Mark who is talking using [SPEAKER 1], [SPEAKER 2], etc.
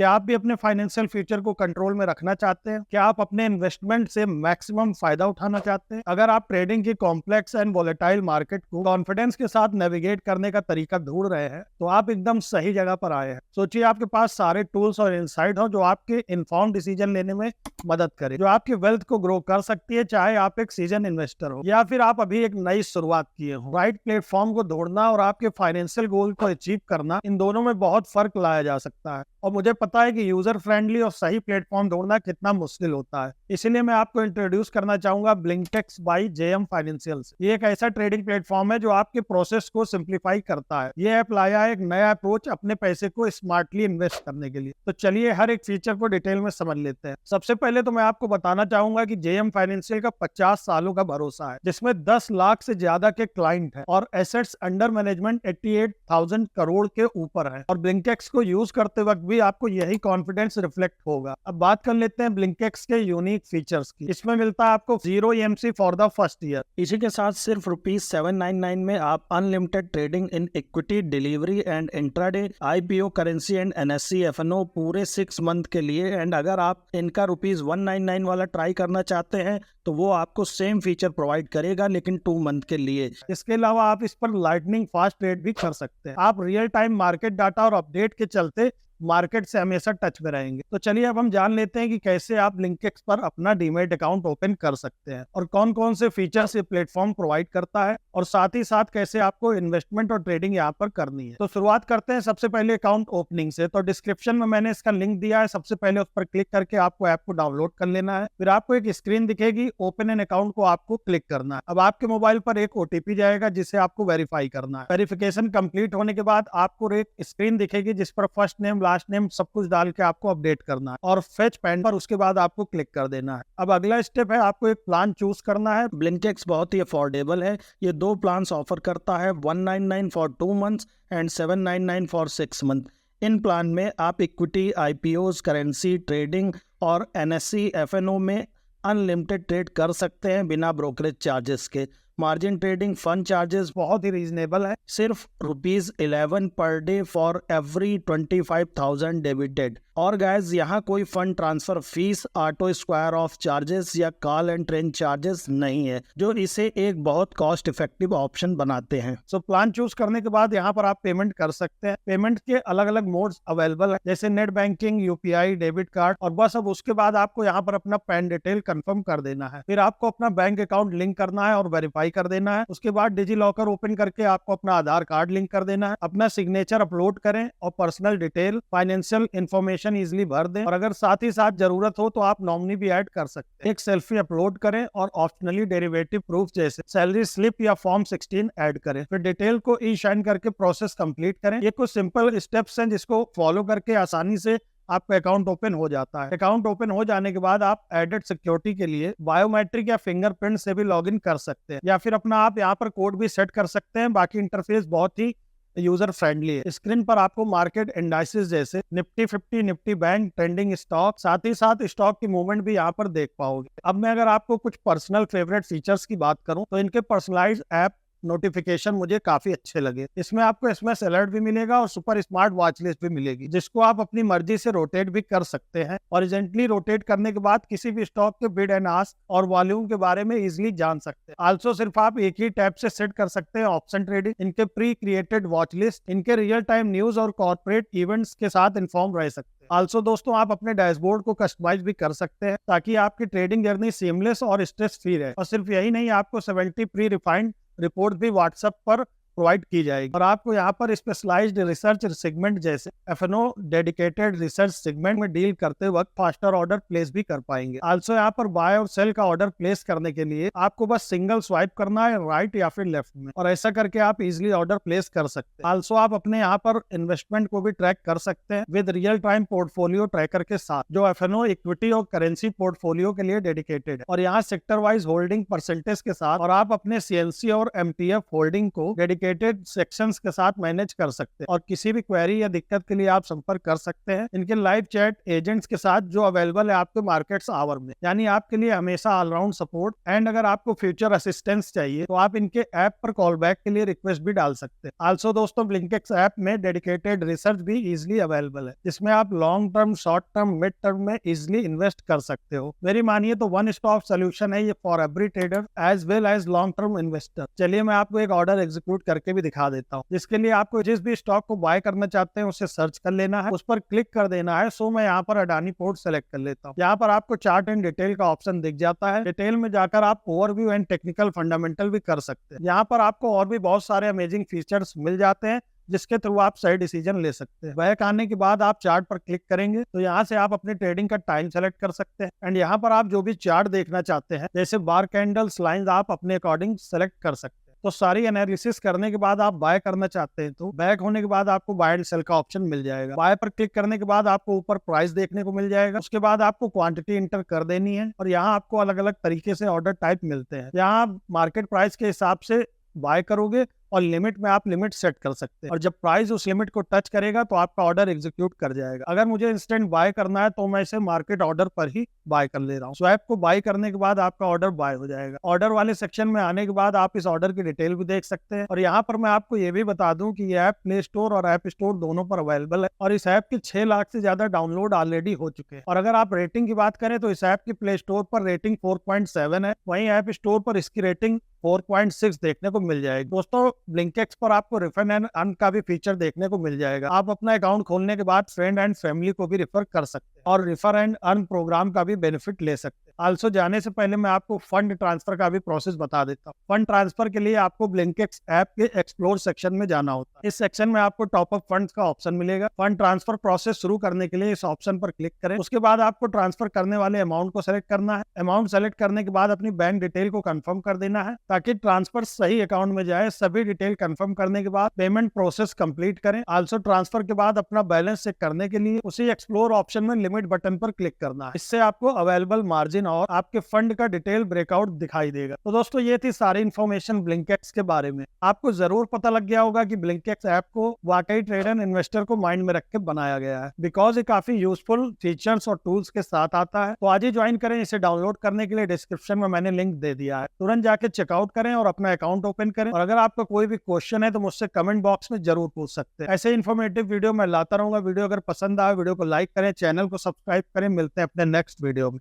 [SPEAKER 1] क्या आप भी अपने फाइनेंशियल फ्यूचर को कंट्रोल में रखना चाहते हैं? क्या आप अपने इन्वेस्टमेंट से मैक्सिमम फायदा उठाना चाहते हैं? अगर आप ट्रेडिंग की कॉम्प्लेक्स एंड वोलेटाइल मार्केट को कॉन्फिडेंस के साथ नेविगेट करने का तरीका ढूंढ रहे हैं तो आप एकदम सही जगह पर आए हैं। सोचिए आपके पास सारे टूल्स और इनसाइट हो जो आपके इन्फॉर्म डिसीजन लेने में मदद करे, जो आपकी वेल्थ को ग्रो कर सकती है, चाहे आप एक सीजन इन्वेस्टर हो या फिर आप अभी एक नई शुरुआत किए हो। राइट प्लेटफॉर्म को ढूंढना और आपके फाइनेंशियल गोल को अचीव करना, इन दोनों में बहुत फर्क लाया जा सकता है। और मुझे पता है कि यूजर फ्रेंडली और सही प्लेटफॉर्म ढूंढना कितना मुश्किल होता है। इसीलिए मैं आपको इंट्रोड्यूस करना चाहूंगा ब्लिंकटेक्स बाय जेएम फाइनेंशियल से। ये एक ऐसा ट्रेडिंग प्लेटफॉर्म है जो आपके प्रोसेस को सिंप्लीफाई करता है। ये ऐप लाया है एक नया अप्रोच अपने पैसे को स्मार्टली इन्वेस्ट करने के लिए। तो चलिए हर एक फीचर को डिटेल में समझ लेते हैं। सबसे पहले तो मैं आपको बताना चाहूंगा कि जेएम फाइनेंशियल का 50 सालों का भरोसा है, जिसमें 10 लाख से ज्यादा के क्लाइंट हैं और एसेट्स अंडर मैनेजमेंट 88,000 करोड़ के ऊपर है। और ब्लिंकटेक्स को यूज करते वक्त भी आपको यही कॉन्फिडेंस रिफ्लेक्ट होगा। अब बात कर लेते हैं ब्लिंकटेक्स के यूनिक फीचर्स की। इसमें मिलता है आपको 0 EMC for the first year. इसी के साथ सिर्फ ₹799 में आप unlimited trading in equity, delivery and intraday, IPO, currency and NSE FNO पूरे 6 मंथ के लिए। एंड अगर आप इनका ₹199 वाला ट्राई करना चाहते हैं तो वो आपको सेम फीचर प्रोवाइड करेगा, लेकिन 2 मंथ के लिए। इसके अलावा आप इस पर लाइटनिंग फास्ट ट्रेड भी कर सकते हैं। आप रियल टाइम मार्केट डाटा और अपडेट के चलते मार्केट से हमेशा टच में रहेंगे। तो चलिए अब हम जान लेते हैं कि कैसे आप ब्लिंकटेक्स पर अपना डीमैट अकाउंट ओपन कर सकते हैं और कौन कौन से फीचर्स ये प्लेटफॉर्म प्रोवाइड करता है, और साथ ही साथ कैसे आपको इन्वेस्टमेंट और ट्रेडिंग यहाँ पर करनी है। तो शुरुआत करते हैं सबसे पहले अकाउंट ओपनिंग से। तो डिस्क्रिप्शन में मैंने इसका लिंक दिया है। सबसे पहले उस पर क्लिक करके आपको ऐप को डाउनलोड कर लेना है। फिर आपको एक स्क्रीन दिखेगी, ओपन एन अकाउंट को आपको क्लिक करना है। अब आपके मोबाइल पर एक OTP जाएगा जिसे आपको वेरीफाई करना है। वेरिफिकेशन कंप्लीट होने के बाद आपको एक स्क्रीन दिखेगी जिस पर फर्स्ट नेम, लास्ट नेम सब कुछ डाल के आपको अपडेट करना है और फेच पैन पर उसके बाद आपको क्लिक कर देना है। अब अगला स्टेप है आपको एक प्लान चूज करना है। ब्लिंकटेक्स बहुत ही अफोर्डेबल है। ये 2 प्लान ऑफर करता है, 199 for 2 months and 799 for 6 month. In plan में आप इक्विटी, IPOs, करेंसी ट्रेडिंग और NSE FNO में अनलिमिटेड ट्रेड कर सकते हैं बिना ब्रोकरेज चार्जेस के। मार्जिन ट्रेडिंग फंड चार्जेस बहुत ही रीजनेबल है, सिर्फ ₹11 per day for every 25,000 debited. और गाइस यहाँ कोई fund transfer fees, auto square of charges या कॉल एंड ट्रेन चार्जेस नहीं है, जो इसे एक बहुत कॉस्ट इफेक्टिव ऑप्शन बनाते हैं। सो प्लान चूज करने के बाद यहाँ पर आप पेमेंट कर सकते हैं। पेमेंट के अलग अलग मोड्स अवेलेबल है, जैसे net banking, UPI, debit card, और बस अब उसके बाद आपको यहाँ पर अपना पैन डिटेल कंफर्म कर देना है। फिर आपको अपना बैंक अकाउंट लिंक करना है और वेरीफाई कर देना है। उसके बाद डिजी लॉकर ओपन करके आपको अपना आधार कार्ड लिंक कर देना है। अपना सिग्नेचर अपलोड करें और personal detail, financial information easily भर दें, और अगर साथ ही साथ जरूरत हो तो आप नॉमिनी भी ऐड कर सकते हैं। एक सेल्फी अपलोड करें और ऑप्शनली डेरिवेटिव प्रूफ जैसे सैलरी स्लिप या फॉर्म 16 ऐड करें। फिर डिटेल को ई-साइन करके प्रोसेस कंप्लीट करें। ये कुछ सिंपल स्टेप्स हैं जिसको फॉलो करके आसानी से आपका अकाउंट ओपन हो जाता है। अकाउंट ओपन हो जाने के बाद आप एडेड सिक्योरिटी के लिए बायोमेट्रिक या फिंगरप्रिंट से भी लॉगिन कर सकते हैं, या फिर अपना आप यहाँ पर कोड भी सेट कर सकते हैं। बाकी इंटरफेस बहुत ही यूजर फ्रेंडली है। स्क्रीन पर आपको मार्केट इंडाइसेस जैसे Nifty 50, Nifty bank, trending stock, साथ ही साथ स्टॉक की मूवमेंट भी यहाँ पर देख पाओगे। अब मैं अगर आपको कुछ पर्सनल फेवरेट फीचर्स की बात करूं तो इनके पर्सनलाइज्ड ऐप नोटिफिकेशन मुझे काफी अच्छे लगे। इसमें आपको SMS अलर्ट भी मिलेगा और सुपर स्मार्ट वॉच लिस्ट भी मिलेगी, जिसको आप अपनी मर्जी से रोटेट भी कर सकते हैं। ओरिजेंटली रोटेट करने के बाद किसी भी स्टॉक के बिड एंड आस्क और वॉल्यूम के बारे में इजिली जान सकते हैं। आल्सो सिर्फ आप एक ही टैब से सेट कर सकते हैं ऑप्शन ट्रेडिंग, इनके प्री क्रिएटेड वॉच लिस्ट, इनके रियल टाइम न्यूज और कॉर्पोरेट इवेंट्स के साथ इन्फॉर्म रह सकते हैं। आल्सो दोस्तों आप अपने डैशबोर्ड को कस्टमाइज भी कर सकते हैं ताकि आपकी ट्रेडिंग जर्नी सीमलेस और स्ट्रेस फ्री रहे। और सिर्फ यही नहीं, आपको 70 प्री रिफाइंड रिपोर्ट भी व्हाट्सएप पर प्रोवाइड की जाएगी। और आपको यहाँ पर स्पेशलाइज्ड रिसर्च सेगमेंट जैसे FNO डेडिकेटेड रिसर्च सेगमेंट में डील करते वक्त फास्टर ऑर्डर प्लेस भी कर पाएंगे। आल्सो यहाँ पर बाय और सेल का ऑर्डर प्लेस करने के लिए आपको बस सिंगल स्वाइप करना है राइट या फिर लेफ्ट में, और ऐसा करके आप इजिली ऑर्डर प्लेस कर सकते हैं। आल्सो आप अपने यहाँ पर इन्वेस्टमेंट को भी ट्रैक कर सकते हैं with real time portfolio tracker के साथ, जो FNO इक्विटी और करेंसी पोर्टफोलियो के लिए डेडिकेटेड है, और यहाँ सेक्टर वाइज होल्डिंग परसेंटेज के साथ। और आप अपने CNC और MTF होल्डिंग को डेडिकेट डेडिकेटेड सेक्शंस के साथ मैनेज कर सकते हैं और किसी भी क्वेरी या दिक्कत के लिए आप संपर्क कर सकते हैं इनके लाइव चैट एजेंट्स के साथ जो अवेलेबल है आपके मार्केट्स आवर में, यानी आपके लिए हमेशा ऑलराउंड सपोर्ट। एंड अगर आपको फ्यूचर असिस्टेंस चाहिए तो आप इनके ऐप पर कॉल बैक के लिए रिक्वेस्ट भी डाल सकते हैं। आल्सो दोस्तों ब्लिंकिक्स ऐप में डेडिकेटेड रिसर्च भी इजिली अवेलेबल है जिसमें आप long term, short term, mid term में इजिली इन्वेस्ट कर सकते हो। मेरी मानिए तो वन स्टॉप सोल्यूशन है ये for every trader as well as long term investor. चलिए मैं आपको एक ऑर्डर एग्जीक्यूट करके भी दिखा देता हूँ, जिसके लिए आपको जिस भी स्टॉक को बाय करना चाहते हैं उसे सर्च कर लेना है, उस पर क्लिक कर देना है। सो मैं यहाँ पर अडानी पोर्ट सेलेक्ट कर लेता हूँ। यहाँ पर आपको चार्ट एंड डिटेल का ऑप्शन दिख जाता है। डिटेल में जाकर आप ओवरव्यू एंड टेक्निकल फंडामेंटल भी कर सकते हैं। यहाँ पर आपको और भी बहुत सारे अमेजिंग फीचर्स मिल जाते हैं जिसके थ्रू आप सही डिसीजन ले सकते हैं। बैक आने के बाद आप चार्ट पर क्लिक करेंगे तो यहाँ से आप अपने ट्रेडिंग का टाइम सेलेक्ट कर सकते हैं एंड यहाँ पर आप जो भी चार्ट देखना चाहते हैं जैसे बार कैंडल्स, लाइंस, आप अपने अकॉर्डिंग सेलेक्ट कर सकते हैं। तो सारी एनालिसिस करने के बाद आप बाय करना चाहते हैं तो बैक होने के बाद आपको बाय एंड सेल का ऑप्शन मिल जाएगा। बाय पर क्लिक करने के बाद आपको ऊपर प्राइस देखने को मिल जाएगा। उसके बाद आपको क्वांटिटी इंटर कर देनी है और यहाँ आपको अलग अलग तरीके से ऑर्डर टाइप मिलते हैं। यहाँ मार्केट प्राइस के हिसाब से बाय करोगे और लिमिट में आप लिमिट सेट कर सकते हैं और जब प्राइस उस लिमिट को टच करेगा तो आपका ऑर्डर एग्जीक्यूट कर जाएगा। अगर मुझे इंस्टेंट बाय करना है तो मैं इसे मार्केट ऑर्डर पर ही बाय कर ले रहा हूँ। स्वैप को बाय करने के बाद आपका ऑर्डर बाय हो जाएगा। ऑर्डर वाले सेक्शन में आने के बाद आप इस ऑर्डर की डिटेल भी देख सकते हैं और यहाँ पर मैं आपको ये भी बता दूं कि ये ऐप प्ले स्टोर और ऐप स्टोर दोनों पर अवेलेबल है और इस ऐप के 6 लाख से ज्यादा डाउनलोड ऑलरेडी हो चुके हैं। और अगर आप रेटिंग की बात करें तो इस ऐप की प्ले स्टोर पर रेटिंग 4.7 है, वहीं ऐप स्टोर पर इसकी रेटिंग 4.6 देखने को मिल जाएगी। दोस्तों ब्लिंकिक्स पर आपको रिफर एंड अर्न का भी फीचर देखने को मिल जाएगा। आप अपना अकाउंट खोलने के बाद फ्रेंड एंड फैमिली को भी रिफर कर सकते हैं और रिफर एंड अर्न प्रोग्राम का भी बेनिफिट ले सकते हैं। आल्सो जाने से पहले मैं आपको फंड ट्रांसफर का भी प्रोसेस बता देता हूँ। फंड ट्रांसफर के लिए आपको ब्लिंकिक्स ऐप के एक्सप्लोर सेक्शन में जाना होता है। इस सेक्शन में आपको टॉप अप फंड्स का ऑप्शन मिलेगा। फंड ट्रांसफर प्रोसेस शुरू करने के लिए इस ऑप्शन पर क्लिक करें। उसके बाद आपको ट्रांसफर करने वाले अमाउंट को सेलेक्ट करना है। अमाउंट सेलेक्ट करने के बाद अपनी बैंक डिटेल को कंफर्म कर देना है ताकि ट्रांसफर सही अकाउंट में जाए। सभी डिटेल कंफर्म करने के बाद पेमेंट प्रोसेस कंप्लीट करें। आल्सो ट्रांसफर के बाद अपना बैलेंस चेक करने के लिए उसी एक्सप्लोर ऑप्शन में लिमिट बटन पर क्लिक करना है। इससे आपको अवेलेबल मार्जिन और आपके फंड का डिटेल ब्रेकआउट दिखाई देगा। तो दोस्तों ये थी सारी इन्फॉर्मेशन ब्लिंकिक्स के बारे में। आपको जरूर पता लग गया होगा कि ब्लिंकिक्स ऐप को वाकई ट्रेडर इन्वेस्टर को माइंड में रख के बनाया गया है, बिकॉज ये काफी यूजफुल फीचर्स और टूल्स के साथ आता है। तो आज ही ज्वाइन करें। इसे डाउनलोड करने के लिए डिस्क्रिप्शन में मैंने लिंक दे दिया है, तुरंत जाके चेकआउट करें और अपना अकाउंट ओपन करें। और अगर आपका कोई भी क्वेश्चन है तो मुझसे कमेंट बॉक्स में जरूर पूछ सकते हैं। ऐसे इन्फॉर्मेटिव वीडियो मैं लाता रहूंगा। वीडियो अगर पसंद आए वीडियो को लाइक करें, चैनल को सब्सक्राइब करें। मिलते हैं अपने नेक्स्ट वीडियो में।